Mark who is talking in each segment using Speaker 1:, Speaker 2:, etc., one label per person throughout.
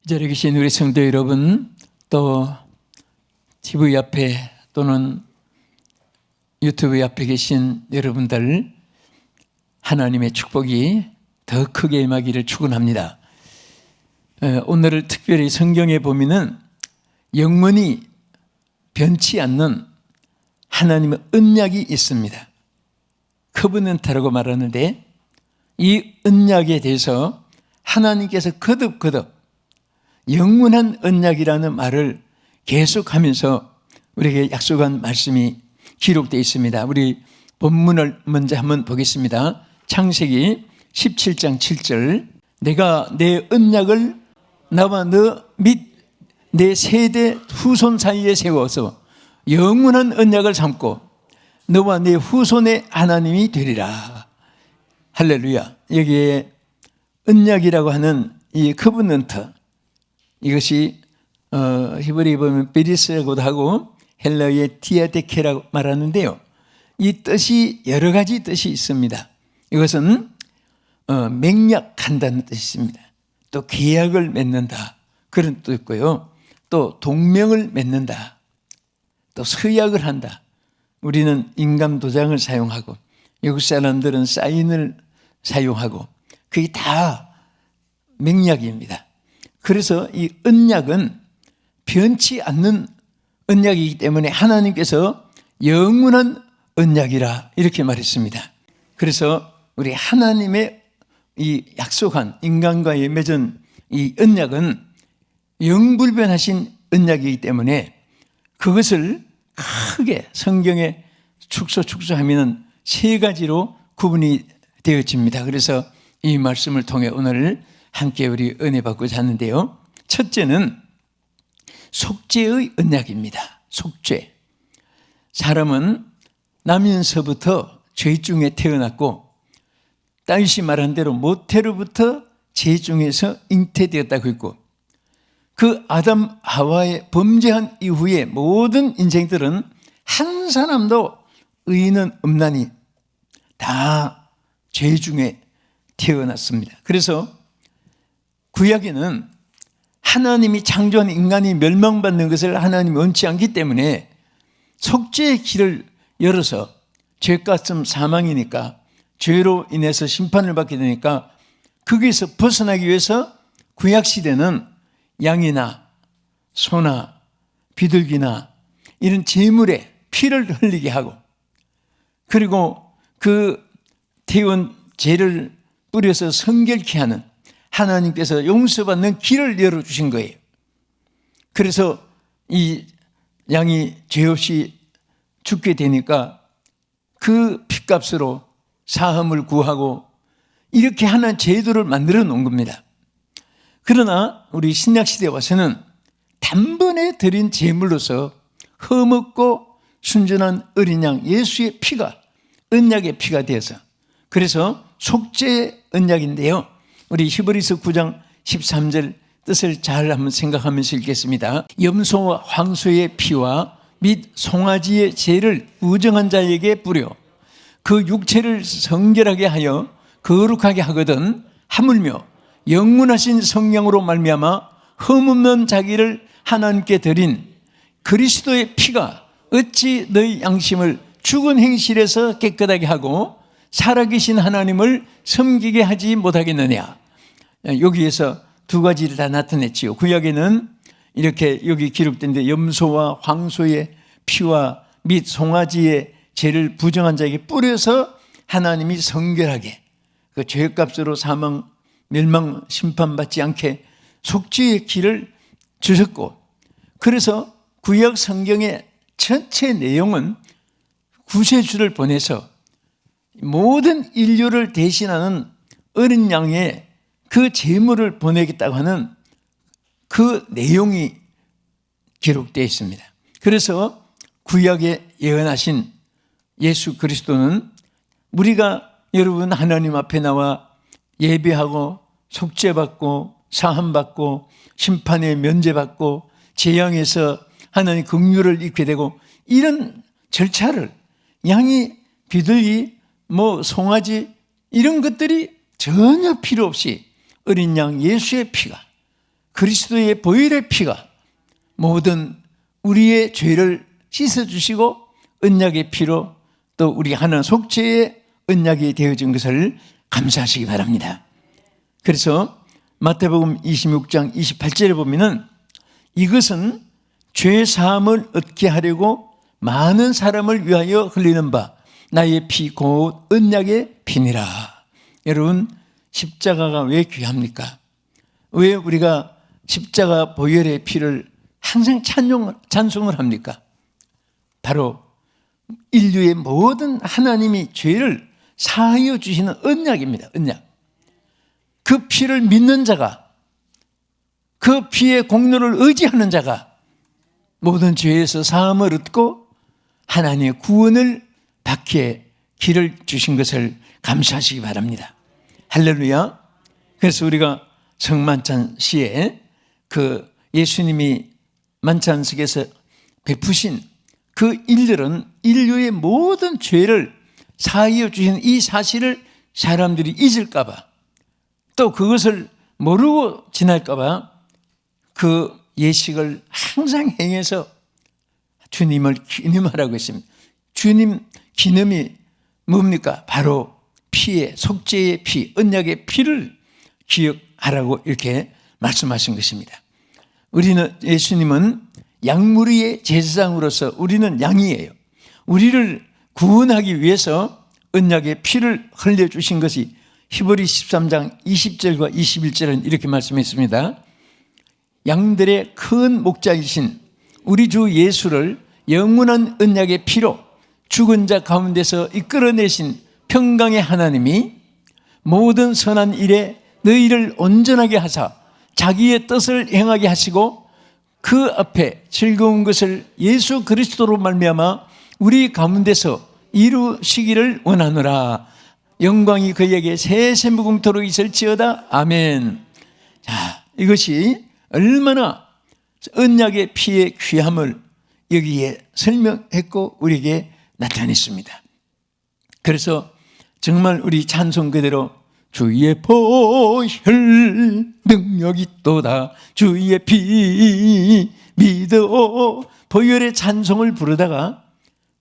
Speaker 1: 이 자리에 계신 우리 성도 여러분, 또 TV 앞에 또는 유튜브 앞에 계신 여러분들, 하나님의 축복이 더 크게 임하기를 축원합니다. 오늘을 특별히 성경에 보면은 영원히 변치 않는 하나님의 언약이 있습니다. 커버넌트라고 말하는데, 이 언약에 대해서 하나님께서 거듭 영원한 언약이라는 말을 계속하면서 우리에게 약속한 말씀이 기록되어 있습니다. 우리 본문을 먼저 한번 보겠습니다. 창세기 17장 7절, 내가 내 언약을 나와 너 및 내 세대 후손 사이에 세워서 영원한 언약을 삼고 너와 내 후손의 하나님이 되리라. 할렐루야. 여기에 언약이라고 하는 이 커버넌트, 이것이 히브리 보면 베리스라고도 하고 헬라어의 디아데케라고 말하는데요, 이 뜻이 여러 가지 뜻이 있습니다. 이것은 맹약한다는 뜻이 있습니다. 또 계약을 맺는다, 그런 뜻도 있고요, 또 동명을 맺는다, 또 서약을 한다. 우리는 인감 도장을 사용하고 외국 사람들은 사인을 사용하고, 그게 다 맹약입니다. 그래서 이 언약은 변치 않는 언약이기 때문에 하나님께서 영원한 언약이라 이렇게 말했습니다. 그래서 우리 하나님의 이 약속한 인간과의 맺은 이 언약은 영불변하신 언약이기 때문에 그것을 크게 성경에 축소하면 세 가지로 구분이 되어집니다. 그래서 이 말씀을 통해 오늘 함께 우리 은혜 받고자 하는데요, 첫째는 속죄의 언약입니다. 속죄. 사람은 나면서부터 죄 중에 태어났고, 다윗이 말한 대로 모태로부터 죄 중에서 잉태되었다고 했고, 그 아담 하와의 범죄한 이후에 모든 인생들은 한 사람도 의인은 없나니 다 죄 중에 태어났습니다. 그래서 구약에는 하나님이 창조한 인간이 멸망받는 것을 하나님이 원치 않기 때문에 속죄의 길을 열어서, 죄값은 사망이니까 죄로 인해서 심판을 받게 되니까 거기에서 벗어나기 위해서 구약시대는 양이나 소나 비둘기나 이런 제물에 피를 흘리게 하고, 그리고 그 태운 죄를 뿌려서 성결케 하는, 하나님께서 용서받는 길을 열어주신 거예요. 그래서 이 양이 죄 없이 죽게 되니까 그 핏값으로 사함을 구하고 이렇게 하는 제도를 만들어 놓은 겁니다. 그러나 우리 신약시대에 와서는 단번에 드린 제물로서 흠없고 순전한 어린 양 예수의 피가 언약의 피가 되어서, 그래서 속죄의 언약인데요, 우리 히브리서 9장 13절 뜻을 잘 한번 생각하면서 읽겠습니다. 염소와 황소의 피와 및 송아지의 죄를 우정한 자에게 뿌려 그 육체를 성결하게 하여 거룩하게 하거든, 하물며 영원하신 성령으로 말미암아 흠없는 자기를 하나님께 드린 그리스도의 피가 어찌 너희 양심을 죽은 행실에서 깨끗하게 하고 살아계신 하나님을 섬기게 하지 못하겠느냐. 여기에서 두 가지를 다 나타냈지요. 구약에는 이렇게 여기 기록된데, 염소와 황소의 피와 및 송아지의 죄를 부정한 자에게 뿌려서 하나님이 성결하게 그 죄값으로 사망, 멸망, 심판받지 않게 속죄의 길을 주셨고, 그래서 구약 성경의 전체 내용은 구세주를 보내서 모든 인류를 대신하는 어린 양의 그 제물을 보내겠다고 하는 그 내용이 기록되어 있습니다. 그래서 구약에 예언하신 예수 그리스도는 우리가 여러분 하나님 앞에 나와 예배하고 속죄받고 사함받고 심판에 면제받고 재앙에서 하나님 긍휼을 입게 되고, 이런 절차를 양이, 비둘기, 송아지 이런 것들이 전혀 필요 없이 어린 양 예수의 피가 그리스도의 보혈의 피가 모든 우리의 죄를 씻어주시고 언약의 피로 또 우리 하나님 속죄의 언약이 되어진 것을 감사하시기 바랍니다. 그래서 마태복음 26장 28절에 보면은 이것은 죄 사함을 얻게 하려고 많은 사람을 위하여 흘리는 바 나의 피 곧 언약의 피니라. 여러분, 십자가가 왜 귀합니까? 왜 우리가 십자가 보혈의 피를 항상 찬송을 합니까? 바로 인류의 모든 하나님이 죄를 사하여 주시는 언약입니다. 언약. 그 피를 믿는 자가, 그 피의 공로를 의지하는 자가 모든 죄에서 사함을 얻고 하나님의 구원을 받기에 길을 주신 것을 감사하시기 바랍니다. 할렐루야. 그래서 우리가 성만찬 시에 그 예수님이 만찬석에서 베푸신 그 일들은 인류의 모든 죄를 사하여 주신 이 사실을 사람들이 잊을까 봐, 또 그것을 모르고 지날까 봐 그 예식을 항상 행해서 주님을 기념하라고 했습니다. 주님 기념이 뭡니까? 바로 피의, 속죄의 피, 언약의 피를 기억하라고 이렇게 말씀하신 것입니다. 우리는, 예수님은 양무리의 제사장으로서 우리는 양이에요. 우리를 구원하기 위해서 언약의 피를 흘려주신 것이 히브리 13장 20절과 21절은 이렇게 말씀했습니다. 양들의 큰 목자이신 우리 주 예수를 영원한 언약의 피로 죽은 자 가운데서 이끌어내신 평강의 하나님이 모든 선한 일에 너희를 온전하게 하사 자기의 뜻을 행하게 하시고 그 앞에 즐거운 것을 예수 그리스도로 말미암아 우리 가운데서 이루시기를 원하노라. 영광이 그에게 세세무궁토록 있을지어다. 아멘. 자, 이것이 얼마나 언약의 피의 귀함을 여기에 설명했고 우리에게 나타냈습니다. 그래서 정말 우리 찬송 그대로 주의 보혈 능력이 있도다, 주의 피 믿어, 보혈의 찬송을 부르다가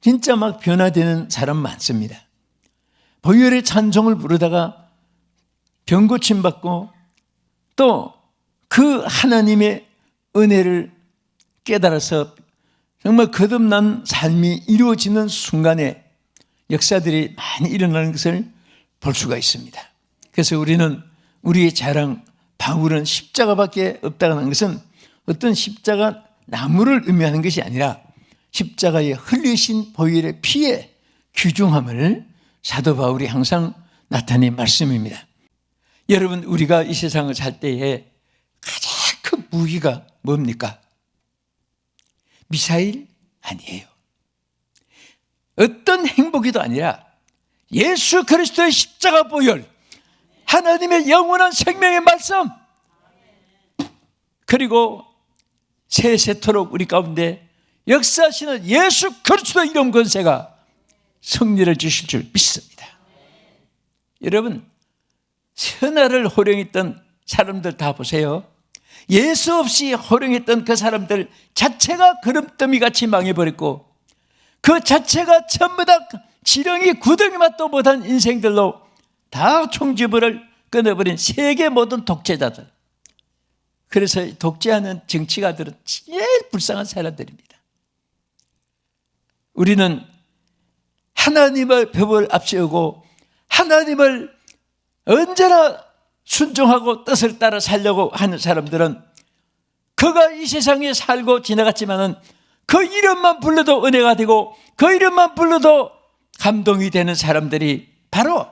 Speaker 1: 진짜 막 변화되는 사람 많습니다. 보혈의 찬송을 부르다가 병 고침 받고 또 그 하나님의 은혜를 깨달아서 정말 거듭난 삶이 이루어지는 순간에 역사들이 많이 일어나는 것을 볼 수가 있습니다. 그래서 우리는 우리의 자랑, 바울은 십자가밖에 없다고 하는 것은 어떤 십자가 나무를 의미하는 것이 아니라 십자가에 흘리신 보혈의 피의 귀중함을 사도 바울이 항상 나타낸 말씀입니다. 여러분, 우리가 이 세상을 살 때에 가장 큰 무기가 뭡니까? 미사일? 아니에요. 어떤 행복이도 아니라 예수 그리스도의 십자가 보혈, 하나님의 영원한 생명의 말씀, 그리고 세세토록 우리 가운데 역사하시는 예수 그리스도 이름 권세가 승리를 주실 줄 믿습니다. 여러분, 선화를 호령했던 사람들 다 보세요. 예수 없이 호령했던 그 사람들 자체가 거름더미같이 망해버렸고 그 자체가 전부 다 지렁이 구덩이 맛도 못한 인생들로 다 총지부를 끊어버린 세계 모든 독재자들. 그래서 독재하는 정치가들은 제일 불쌍한 사람들입니다. 우리는 하나님의 법을 앞세우고 하나님을 언제나 순종하고 뜻을 따라 살려고 하는 사람들은 그가 이 세상에 살고 지나갔지만은 그 이름만 불러도 은혜가 되고 그 이름만 불러도 감동이 되는 사람들이 바로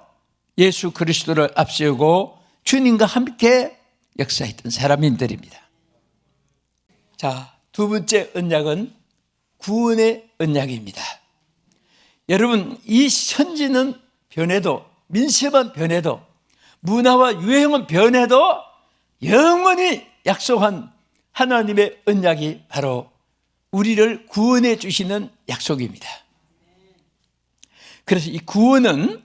Speaker 1: 예수 그리스도를 앞세우고 주님과 함께 역사했던 사람들입니다. 자, 두 번째 언약은 구원의 언약입니다. 여러분, 이 현지는 변해도, 민심은 변해도, 문화와 유행은 변해도 영원히 약속한 하나님의 언약이 바로 우리를 구원해 주시는 약속입니다. 그래서 이 구원은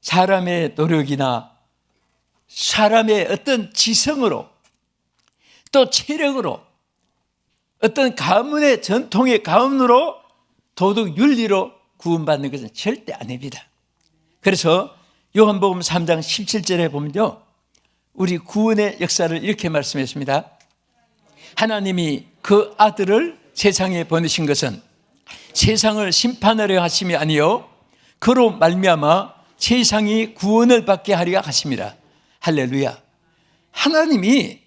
Speaker 1: 사람의 노력이나 사람의 어떤 지성으로 또 체력으로 어떤 가문의 전통의 가문으로 도덕 윤리로 구원받는 것은 절대 아닙니다. 그래서 요한복음 3장 17절에 보면요, 우리 구원의 역사를 이렇게 말씀했습니다. 하나님이 그 아들을 세상에 보내신 것은 세상을 심판하려 하심이 아니요 그로 말미암아 세상이 구원을 받게 하려 하심이라. 할렐루야. 하나님이,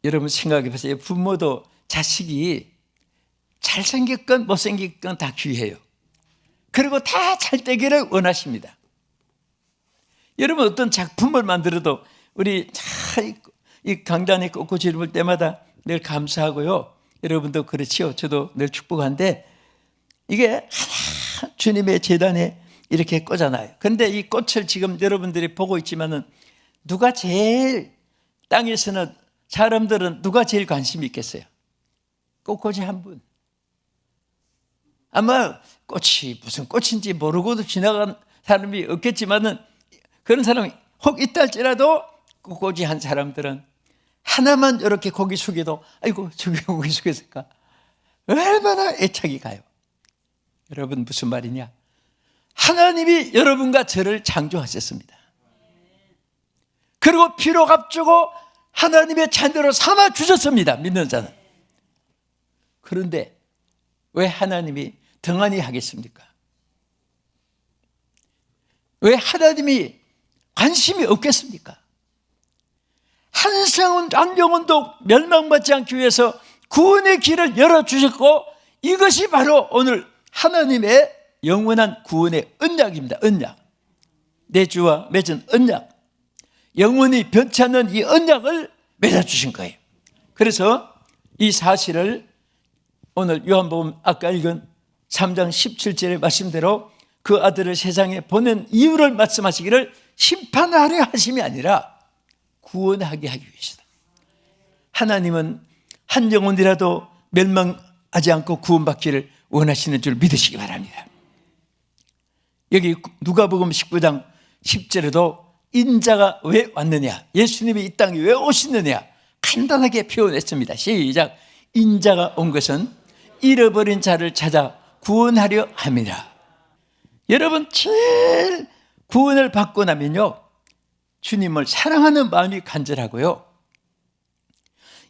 Speaker 1: 여러분 생각해 보세요. 부모도 자식이 잘생겼건 못생겼건 다 귀해요. 그리고 다 잘 되기를 원하십니다. 여러분 어떤 작품을 만들어도 우리 이 강단에 꽃꽂이를 볼 때마다 늘 감사하고요. 여러분도 그렇지요. 저도 늘 축복하는데 이게 하나 주님의 제단에 이렇게 꽂아놔요. 그런데 이 꽃을 지금 여러분들이 보고 있지만은 누가 제일, 땅에서는 사람들은 누가 제일 관심이 있겠어요? 꽃꽂이 한 분. 아마 꽃이 무슨 꽃인지 모르고도 지나간 사람이 없겠지만은 그런 사람이 혹 있다 할지라도 꽃꽂이 한 사람들은 하나만 이렇게 고개 숙여도 아이고 저기 고개 숙였을까? 얼마나 애착이 가요. 여러분 무슨 말이냐? 하나님이 여러분과 저를 창조하셨습니다. 그리고 피로 값주고 하나님의 자녀로 삼아 주셨습니다. 믿는 자는. 그런데 왜 하나님이 등한히 하겠습니까? 왜 하나님이 관심이 없겠습니까? 한 생은 한 영혼도 멸망받지 않기 위해서 구원의 길을 열어주셨고, 이것이 바로 오늘 하나님의 영원한 구원의 언약입니다. 언약. 내 주와 맺은 언약. 영원히 변치 않는 이 언약을 맺어주신 거예요. 그래서 이 사실을 오늘 요한복음 아까 읽은 3장 17절의 말씀대로 그 아들을 세상에 보낸 이유를 말씀하시기를 심판하려 하심이 아니라 구원하게 하기 위해서다. 하나님은 한 영혼이라도 멸망하지 않고 구원받기를 원하시는 줄 믿으시기 바랍니다. 여기 누가복음 19장 10절에도 인자가 왜 왔느냐, 예수님이 이 땅에 왜 오시느냐 간단하게 표현했습니다. 시작. 인자가 온 것은 잃어버린 자를 찾아 구원하려 함이라. 여러분 제일 구원을 받고 나면요, 주님을 사랑하는 마음이 간절하고요,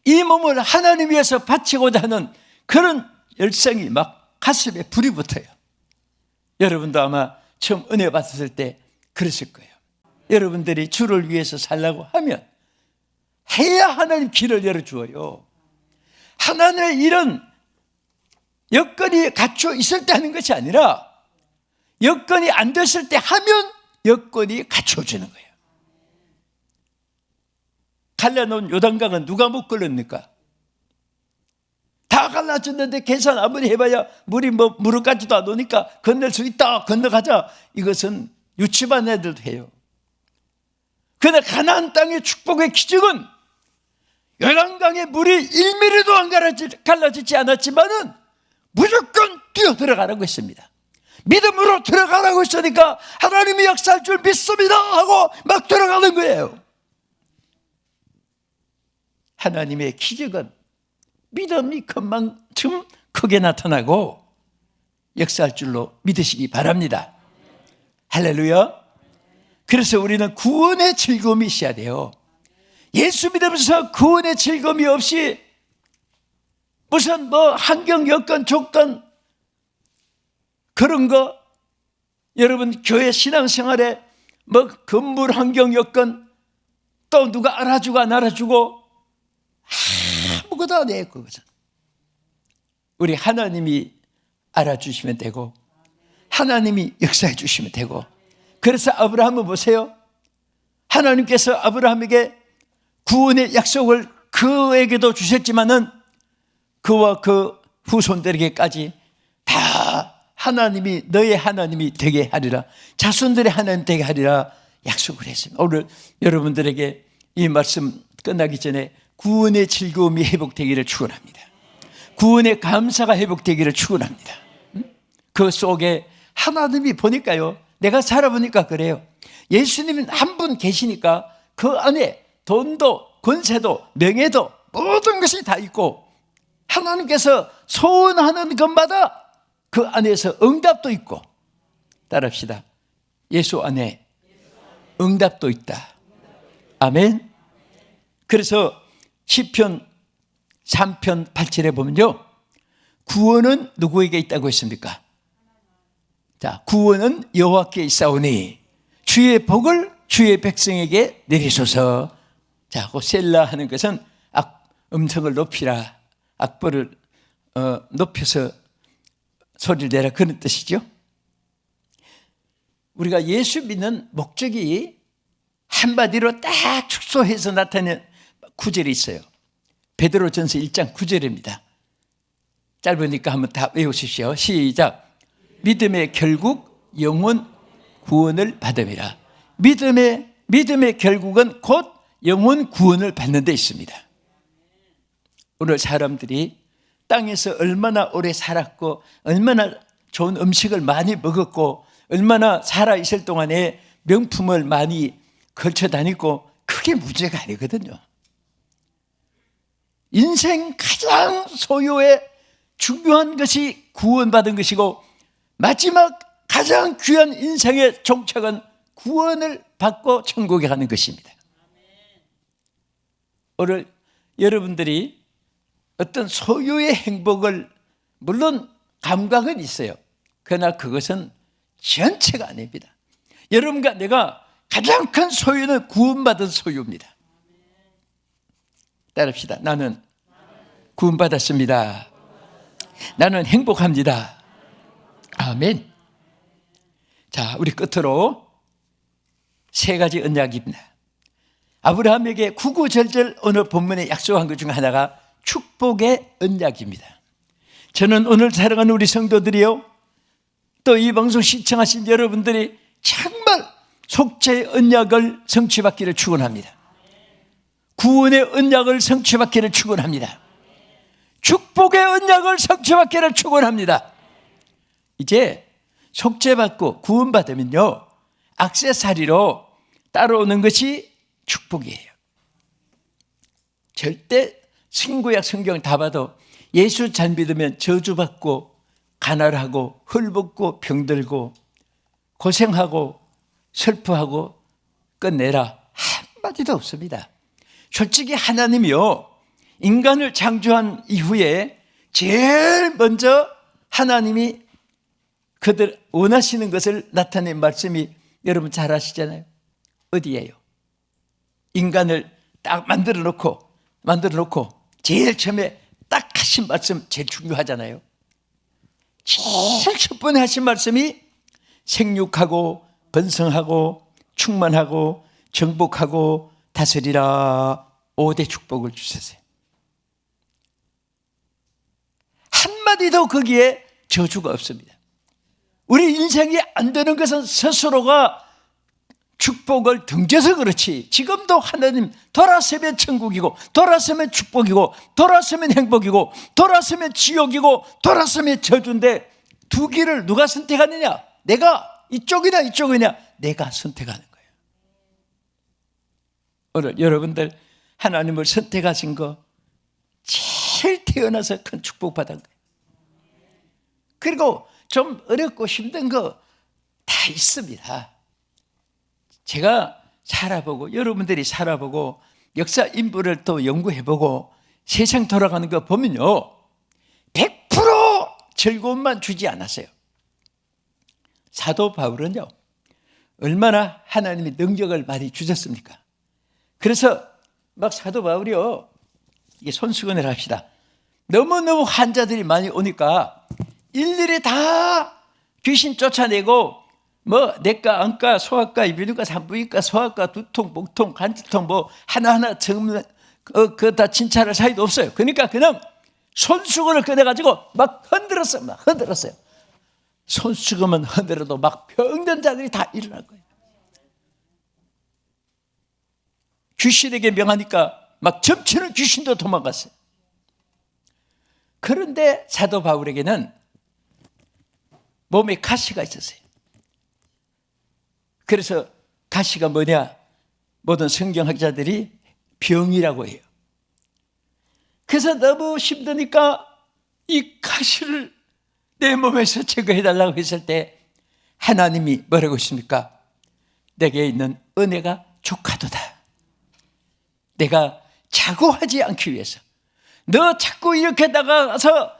Speaker 1: 이 몸을 하나님 위해서 바치고자 하는 그런 열성이 막 가슴에 불이 붙어요. 여러분도 아마 처음 은혜 받았을 때 그랬을 거예요. 여러분들이 주를 위해서 살라고 하면 해야 하나님 길을 열어주어요. 하나님의 일은 여건이 갖춰 있을 때 하는 것이 아니라 여건이 안 됐을 때 하면 여건이 갖춰주는 거예요. 갈라놓은 요단강은 누가 못 걸었습니까? 다 갈라졌는데 계산 아무리 해봐야 물이 무릎까지도 안 오니까 건널 수 있다, 건너가자. 이것은 유치반 애들도 해요. 그러나 가나안 땅의 축복의 기적은 요단강의 물이 1mm도 안 갈라지지 않았지만은 무조건 뛰어들어가라고 했습니다. 믿음으로 들어가라고 했으니까 하나님이 역사할 줄 믿습니다 하고 막 들어가는 거예요. 하나님의 기적은 믿음이 그만큼 크게 나타나고 역사할 줄로 믿으시기 바랍니다. 할렐루야. 그래서 우리는 구원의 즐거움이 있어야 돼요. 예수 믿으면서 구원의 즐거움이 없이 무슨 환경, 여건, 조건 그런 거, 여러분 교회 신앙생활에 건물, 환경, 여건 또 누가 알아주고 안 알아주고 아무것도 안 해요. 그것은 우리 하나님이 알아주시면 되고 하나님이 역사해 주시면 되고. 그래서 아브라함은 보세요. 하나님께서 아브라함에게 구원의 약속을 그에게도 주셨지만은 그와 그 후손들에게까지 다 하나님이 너의 하나님이 되게 하리라, 자손들의 하나님 되게 하리라 약속을 했습니다. 오늘 여러분들에게 이 말씀 끝나기 전에 구원의 즐거움이 회복되기를 축원합니다. 구원의 감사가 회복되기를 축원합니다. 그 속에 하나님이 보니까요, 내가 살아보니까 그래요. 예수님은 한 분 계시니까 그 안에 돈도 권세도 명예도 모든 것이 다 있고 하나님께서 소원하는 것마다 그 안에서 응답도 있고, 따라합시다. 예수 안에 응답도 있다. 아멘. 그래서 시편 3편 8절에 보면요, 구원은 누구에게 있다고 했습니까? 자, 구원은 여호와께 있사오니 주의 복을 주의 백성에게 내리소서. 자, 그 셀라 하는 것은 음성을 높이라, 악보를 높여서 소리를 내라, 그런 뜻이죠. 우리가 예수 믿는 목적이 한마디로 딱 축소해서 나타내는 구절이 있어요. 베드로전서 1장 9절입니다. 짧으니까 한번 다 외우십시오. 시작. 믿음의 결국 영혼 구원을 받음이라. 믿음의 결국은 곧 영혼 구원을 받는 데 있습니다. 오늘 사람들이 땅에서 얼마나 오래 살았고, 얼마나 좋은 음식을 많이 먹었고, 얼마나 살아있을 동안에 명품을 많이 걸쳐 다니고, 그게 문제가 아니거든요. 인생 가장 소유의 중요한 것이 구원받은 것이고, 마지막 가장 귀한 인생의 종착은 구원을 받고 천국에 가는 것입니다. 오늘 여러분들이 어떤 소유의 행복을, 물론 감각은 있어요. 그러나 그것은 전체가 아닙니다. 여러분과 내가 가장 큰 소유는 구원받은 소유입니다. 따라합시다. 나는 구원받았습니다. 나는 행복합니다. 아멘. 자, 우리 끝으로 세 가지 언약입니다. 아브라함에게 구구절절 오늘 본문에 약속한 것 중 하나가 축복의 언약입니다. 저는 오늘 사랑하는 우리 성도들이요, 또 이 방송 시청하신 여러분들이 정말 속죄의 언약을 성취받기를 축원합니다. 구원의 언약을 성취받기를 축원합니다. 축복의 언약을 성취받기를 축원합니다. 이제 속죄받고 구원받으면요, 액세서리로 따라오는 것이 축복이에요. 절대 신구약 성경 다 봐도 예수 잘 믿으면 저주받고 가난하고 헐벗고 병들고 고생하고 슬퍼하고 끝내라 한마디도 없습니다. 솔직히 하나님이요, 인간을 창조한 이후에 제일 먼저 하나님이 그들 원하시는 것을 나타낸 말씀이 여러분 잘 아시잖아요. 어디예요? 인간을 딱 만들어 놓고 제일 처음에 딱 하신 말씀 제일 중요하잖아요. 제일 첫 번에 하신 말씀이 생육하고 번성하고 충만하고 정복하고 다스리라 5대 축복을 주셨어요. 한마디도 거기에 저주가 없습니다. 우리 인생이 안 되는 것은 스스로가 축복을 등져서 그렇지, 지금도 하나님 돌아서면 천국이고, 돌아서면 축복이고, 돌아서면 행복이고, 돌아서면 지옥이고, 돌아서면 저주인데 두 길을 누가 선택하느냐? 내가 이쪽이냐 이쪽이냐? 내가 선택하는 거예요. 오늘 여러분들 하나님을 선택하신 거 제일 태어나서 큰 축복 받은 거예요. 그리고 좀 어렵고 힘든 거 다 있습니다. 제가 살아보고 여러분들이 살아보고 역사 인부를 또 연구해보고 세상 돌아가는 거 보면요, 100% 즐거움만 주지 않았어요. 사도 바울은요, 얼마나 하나님이 능력을 많이 주셨습니까? 그래서 막 사도 바울이요, 이게 손수건을 합시다. 너무너무 환자들이 많이 오니까 일일이 다 귀신 쫓아내고, 뭐 내과, 안과, 소아과, 이비인후과, 산부인과, 소아과, 두통, 목통, 간질통 뭐 하나하나 정말 그 다 진찰할 사이도 없어요. 그러니까 그냥 손수건을 꺼내가지고 막 흔들었어요. 손수건만 흔들어도 막 병든 자들이 다 일어날 거예요. 귀신에게 명하니까 막 점치는 귀신도 도망갔어요. 그런데 사도 바울에게는 몸에 가시가 있었어요. 그래서 가시가 뭐냐? 모든 성경학자들이 병이라고 해요. 그래서 너무 힘드니까 이 가시를 내 몸에서 제거해달라고 했을 때 하나님이 뭐라고 했습니까? 내게 있는 은혜가 족하도다. 내가 자고하지 않기 위해서, 너 자꾸 이렇게 나가서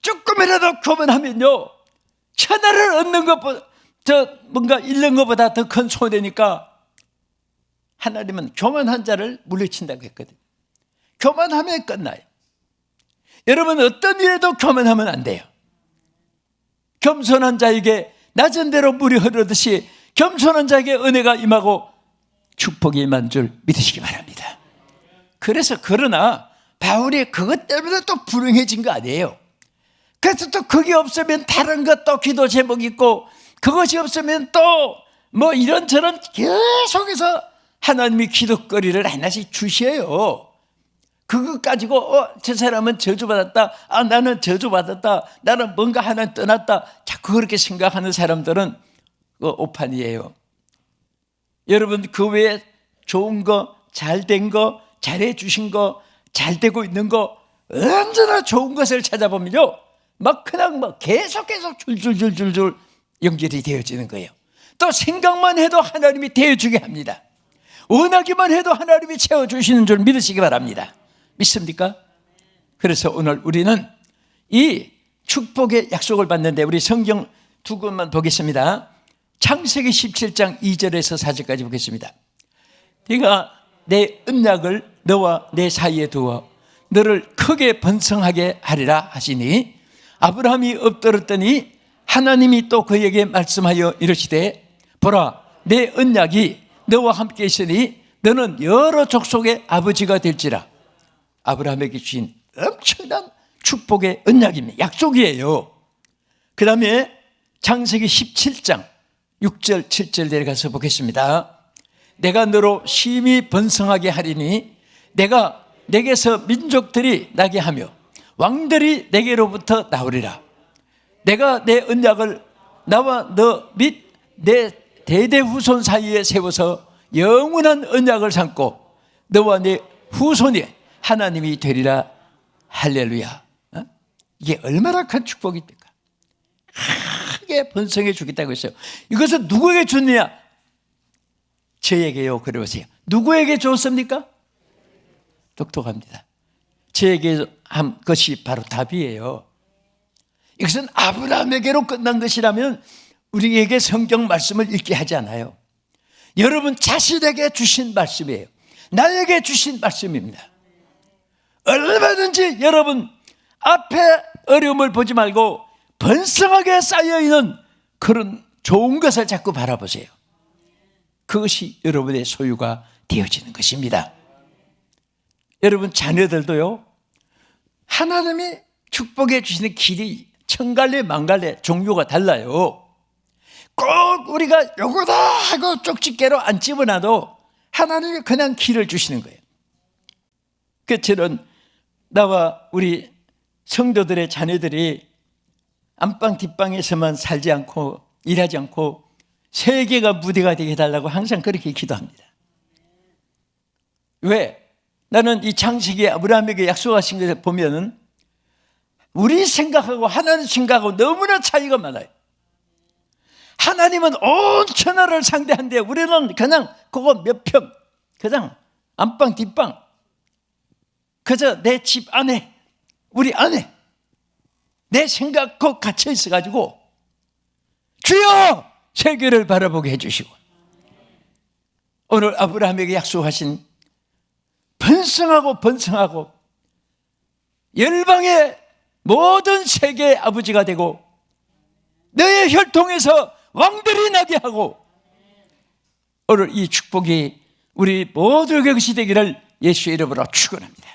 Speaker 1: 조금이라도 교만하면요, 천하를 얻는 것보다, 뭔가 잃는 것보다 더 큰 손해니까 하나님은 교만한 자를 물리친다고 했거든요. 교만하면 끝나요. 여러분, 어떤 일에도 교만하면 안 돼요. 겸손한 자에게 낮은 대로 물이 흐르듯이 겸손한 자에게 은혜가 임하고 축복이 임한 줄 믿으시기 바랍니다. 그래서 그러나 바울이 그것 때문에 또 불행해진 거 아니에요. 그래서 또 그게 없으면 다른 것도 기도 제목 있고, 그것이 없으면 또 뭐 이런저런 계속해서 하나님이 기도거리를 하나씩 주셔요. 그것 가지고 저 사람은 저주받았다, 나는 저주받았다, 나는 뭔가 하나 떠났다, 자꾸 그렇게 생각하는 사람들은 오판이에요. 여러분, 그 외에 좋은 거, 잘된 거, 잘해주신 거, 잘되고 있는 거, 언제나 좋은 것을 찾아보면요, 그냥 계속 줄줄줄줄줄 연결이 되어지는 거예요. 또 생각만 해도 하나님이 되어주게 합니다. 원하기만 해도 하나님이 채워주시는 줄 믿으시기 바랍니다. 믿습니까? 그래서 오늘 우리는 이 축복의 약속을 받는데 우리 성경 두 권만 보겠습니다. 창세기 17장 2절에서 4절까지 보겠습니다. 네가 내 언약을 너와 내 사이에 두어 너를 크게 번성하게 하리라 하시니, 아브라함이 엎드렸더니 하나님이 또 그에게 말씀하여 이르시되, 보라, 내 언약이 너와 함께 있으니 너는 여러 족속의 아버지가 될지라. 아브라함에게 주신 엄청난 축복의 언약입니다. 약속이에요. 그 다음에 창세기 17장 6절 7절 내려가서 보겠습니다. 내가 너로 심히 번성하게 하리니 내가 내게서 민족들이 나게 하며 왕들이 내게로부터 나오리라. 내가 내 언약을 나와 너 및 내 대대 후손 사이에 세워서 영원한 언약을 삼고 너와 내 후손이 하나님이 되리라. 할렐루야. 이게 얼마나 큰 축복입니까? 크게 번성해 주겠다고 했어요. 이것은 누구에게 줬느냐? 저에게요. 그래 보세요. 누구에게 줬습니까? 똑똑합니다. 저에게 한 것이 바로 답이에요. 이것은 아브라함에게로 끝난 것이라면 우리에게 성경 말씀을 읽게 하지 않아요. 여러분 자신에게 주신 말씀이에요. 나에게 주신 말씀입니다. 얼마든지 여러분 앞에 어려움을 보지 말고 번성하게 쌓여있는 그런 좋은 것을 자꾸 바라보세요. 그것이 여러분의 소유가 되어지는 것입니다. 여러분 자녀들도요, 하나님이 축복해 주시는 길이 천갈래 만갈래 종류가 달라요. 꼭 우리가 요거다 하고 쪽집게로 안 집어놔도 하나님이 그냥 길을 주시는 거예요. 그 저는 나와 우리 성도들의 자녀들이 안방 뒷방에서만 살지 않고 일하지 않고 세계가 무대가 되게 해달라고 항상 그렇게 기도합니다. 왜? 나는 이 창세기 아브라함에게 약속하신 것을 보면은 우리 생각하고 하나님 생각하고 너무나 차이가 많아요. 하나님은 온 천하를 상대한데 우리는 그냥 그거 몇 평, 그냥 안방 뒷방, 그저 내 집 안에, 우리 안에 내 생각 꼭 갇혀 있어가지고 주여 세계를 바라보게 해주시고, 오늘 아브라함에게 약속하신 번성하고 번성하고 열방의 모든 세계의 아버지가 되고 너의 혈통에서 왕들이 나게 하고, 오늘 이 축복이 우리 모두에게 것이 되기를 예수의 이름으로 축원합니다.